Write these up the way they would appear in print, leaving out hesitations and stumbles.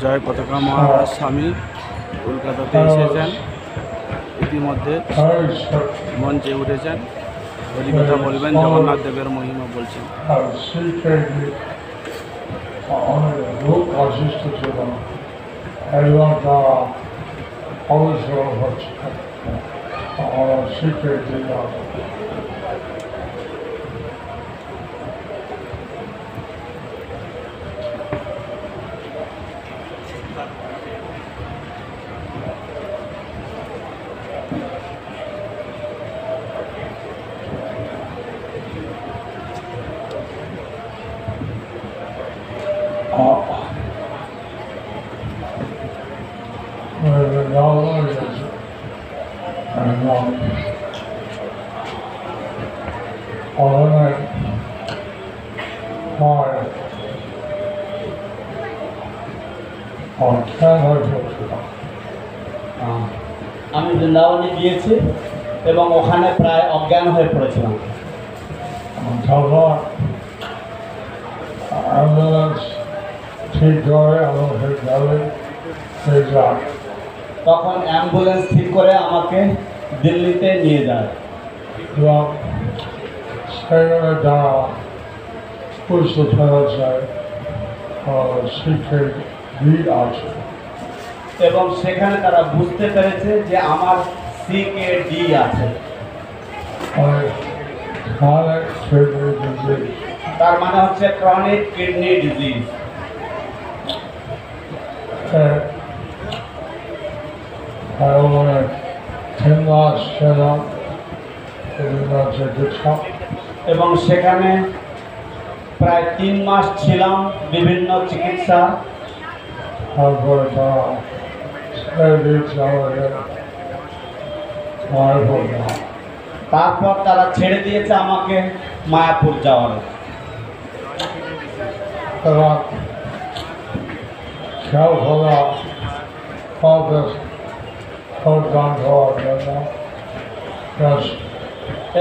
জয় পতাকা মহারাজ স্বামী কলকাতাতে এসেছেন, ইতিমধ্যে মঞ্চে উঠেছেন, হরিকথা বলবেন, জগন্নাথ দেবের মহিমা বলছেন। অনেক লোক অসুস্থ ছিল এবং তারা অবসর হচ্ছে শিখে দিতে হবে। আমি বৃন্দাবনে গিয়েছি এবং ওখানে প্রায় অজ্ঞান হয়ে পড়েছিলাম। ঠিক করে তখন অ্যাম্বুলেন্স ঠিক করে আমাকে দিল্লিতে নিয়ে যায় এবং সেখানে যারা সুস্থ ফেরা যায় শিখে দিক আছে এবং সেখানে তারা বুঝতে পেরেছে যে আমার CKD আছে, তার মানে হচ্ছে ক্রনিক কিডনি ডিজিজ। এবং সেখানে প্রায় 3 মাস ছিলাম বিভিন্ন চিকিৎসা। তারপর তারা ছেড়ে দিয়েছে আমাকে মায়াপুর যাওয়ার।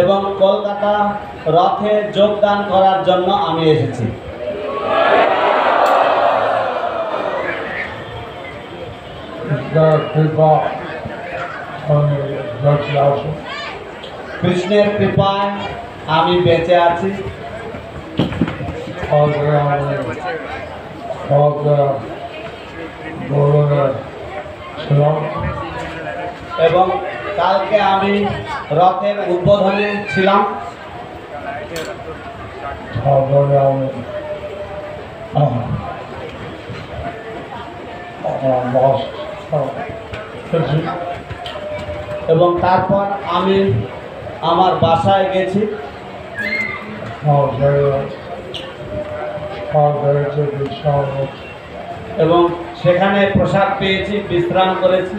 এবং কলকাতা রথে যোগদান করার জন্য আমি এসেছি। কৃষ্ণের কৃপায় আমি বেঁচে আছি। এবং কালকে আমি রথের উদ্বোধনে ছিলাম। এবং তারপর আমি আমার বাসায় গেছি এবং সেখানে প্রসাদ পেয়েছি, বিশ্রাম করেছি।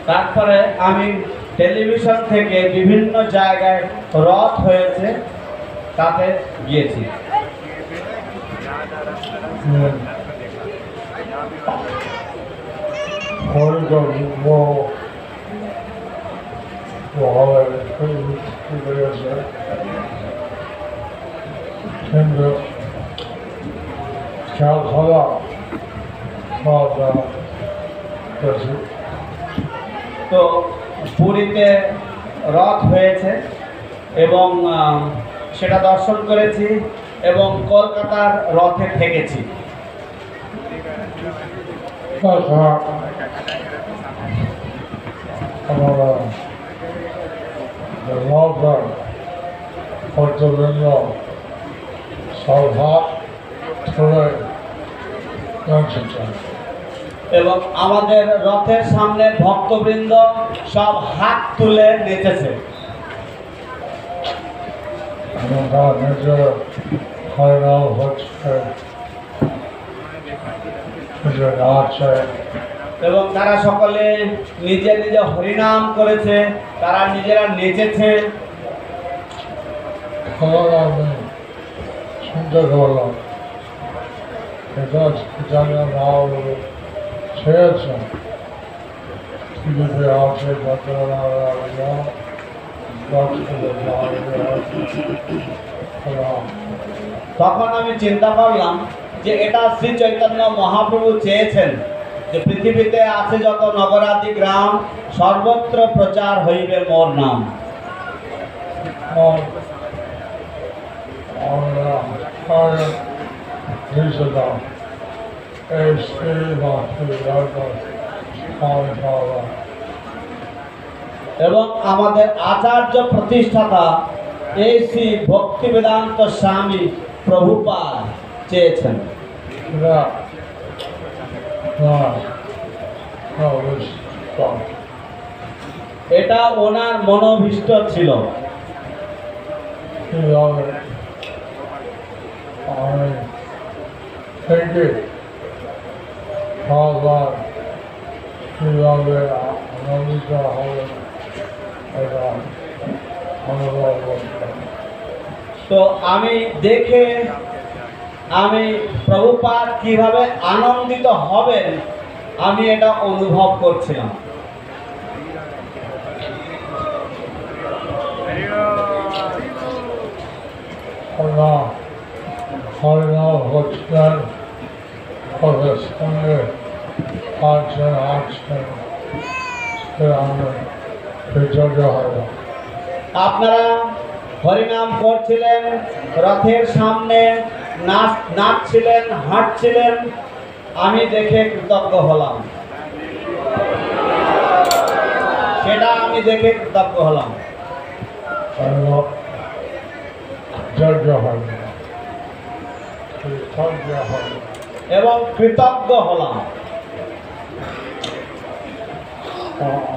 তারপরে আমি টেলিভিশন থেকে বিভিন্ন জায়গায় রথ হয়েছে তাতে গিয়েছি। তো পুরীতে রথ হয়েছে এবং সেটা দর্শন করেছি এবং কলকাতার রথে থেকেছি। আমরা নবগ্রাম ভক্তবৃন্দ সভা তুলে নাচছেন। এবং আমাদের রথের সামনে ভক্তবৃন্দ সব হাত তুলে নেচেছে। আমরা নিজের হরিনাম হচ্ছে, নিজের নাচে, এবং তারা সকলে নিজে নিজে হরিনাম করেছে, তারা নিজেরা নেচেছে। আমি শুনতে পারলাম এটা জানি নাম ছেড়েছেন টিভিতে আছে তখন আমি চিন্তা করলাম যে এটা শ্রী চৈতন্য মহাপ্রভু চেয়েছেন যে পৃথিবীতে আছে যত নগরাদি গ্রাম সর্বত্র প্রচার হইবে মোর নাম। এবং আমাদের আচার্য প্রতিষ্ঠাতা এই শ্রী ভক্তি বেদান্ত স্বামী প্রভুপাদ চেয়েছেন। এটা ওনার মনোভীষ্ট ছিল। আমি থেকে ভগবান কীভাবে আনন্দিত হবে এটা অনুভব করতাম। তো আমি দেখে আমি প্রভুপাদ কিভাবে আনন্দিত হবেন আমি এটা অনুভব করছিলাম। হরিনাম হচ্ছেন, ওদের সঙ্গে আছেন আমি কৃতজ্ঞ হলাম। আপনারা হরিনাম করছিলেন, রথের সামনে নাচছিলেন, হাঁটছিলেন, আমি দেখে কৃতজ্ঞ হলাম। সেটা আমি দেখে কৃতজ্ঞ হলাম এবং কৃতজ্ঞ হলাম।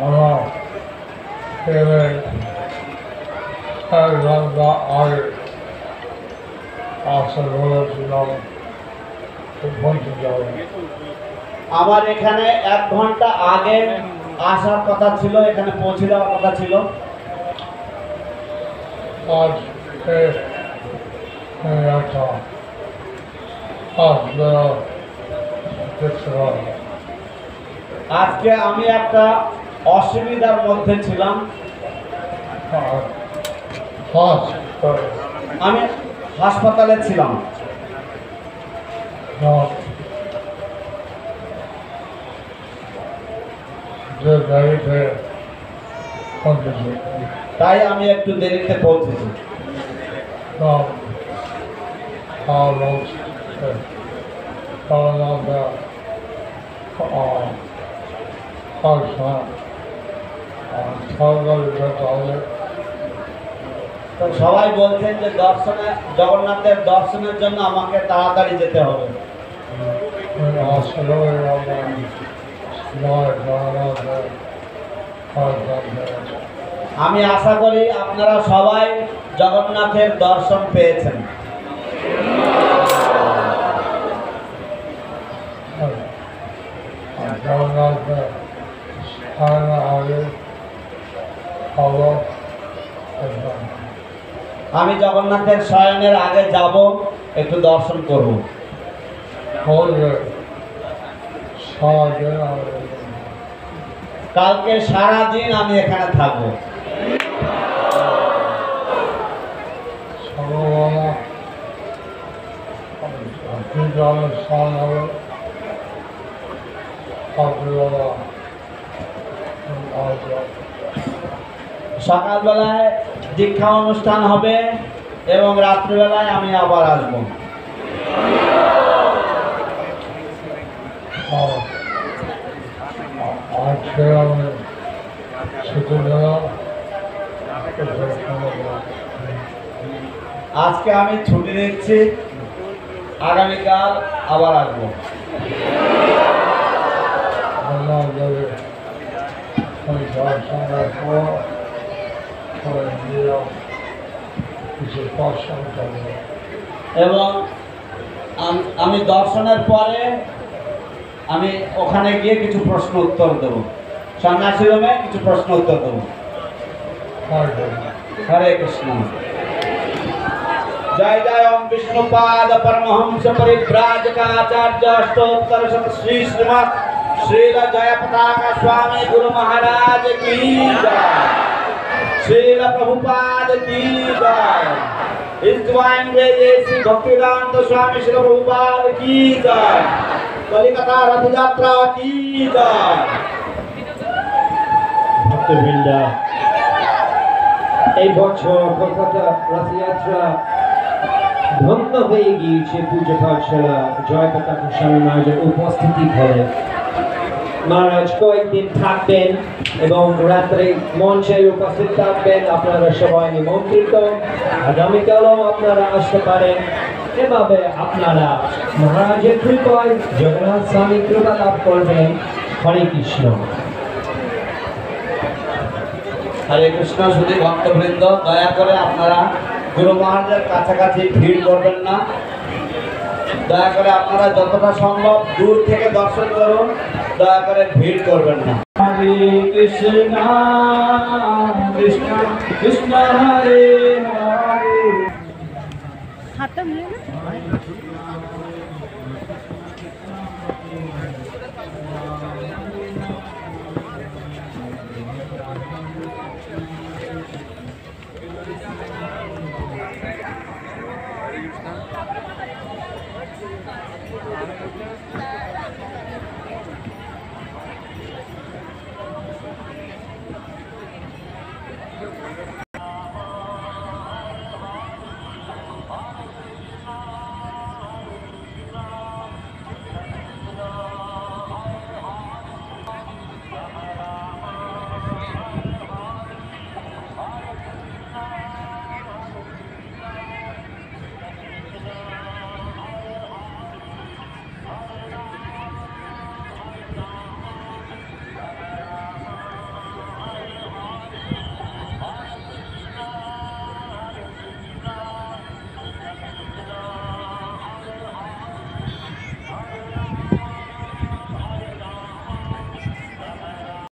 আমার আগে আসা বলেছিলাম আমার এখানে 1 ঘন্টা আগে আসার কথা ছিল, এখানে পৌঁছে যাওয়ার কথা ছিল। আজকে আমি একটা অসুবিধার মধ্যে ছিলাম। আমি হাসপাতালে ছিলাম। তাই আমি একটু দেরিতে পৌঁছেছি। তো সবাই বলছেন যে দর্শনে, জগন্নাথের দর্শনের জন্য আমাকে তাড়াতাড়ি যেতে হবে। আমি আশা করি আপনারা সবাই জগন্নাথের দর্শন পেয়েছেন। আমি জগন্নাথের শয়নের আগে যাব, একটু দর্শন করব। কালকে সারাদিন আমি এখানে থাকবো। সকালবেলায় দীক্ষা অনুষ্ঠান হবে এবং রাত্রিবেলায় আমি আবার আসবো। আজকে আমি ছুটি নিলাম। আজকে আমি ছুটি নিচ্ছি, আগামীকাল আবার আসবো। আল্লাহ যাবে ওই দর্শনের পর ওই নিয়ম কিছু দর্শন করবো। এবং আমি দর্শনের পরে আমি ওখানে গিয়ে কিছু প্রশ্ন উত্তর দেবো, সন্ন্যাসী রুমে কিছু প্রশ্ন উত্তর দেবো। হরে কৃষ্ণ। जय जय ओम विष्णुपाद परमहंस परिव्राजकाचार्य अष्टोत्तर शत श्री श्रीमद श्रील जय पताका स्वामी गुरु महाराज की जय, श्रील प्रभुपाद की जय, इस डिवाइन श्री भक्तिवेदांत स्वामी श्री प्रभुपाद की जय, कलिकता रथ यात्रा की जय। ভক্তবৃন্দ, এই বছর কলকাতা রথযাত্রা ধন্য হয়ে গিয়েছে পূজা পাঠশালা জয় পতাকা স্বামী মহারাজের উপস্থিতি ঘরে। মহারাজ কয়েকদিন থাকবেন এবং রাত্রে মঞ্চে উপস্থিত থাকবেন। আপনারা সবাই নিমন্ত্রিত, আগামীকালও আপনারা আসতে পারেন। এভাবে আপনারা মহারাজের কৃপায় জগন্নাথ স্বামী কৃপা লাভ করবেন। হরে কৃষ্ণ। হরে কৃষ্ণ। শুধু ভক্তবৃন্দ, দয়া করে আপনারা গুরু মহারাজের কাছাকাছি ভিড় করবেন না। দয়া করে আপনারা যতটা সম্ভব দূর থেকে দর্শন করুন, দয়া করে ভিড় করবেন না। হরে কৃষ্ণ কৃষ্ণ কৃষ্ণ হরে হরে। হাতটা মিলে না Hare Krishna.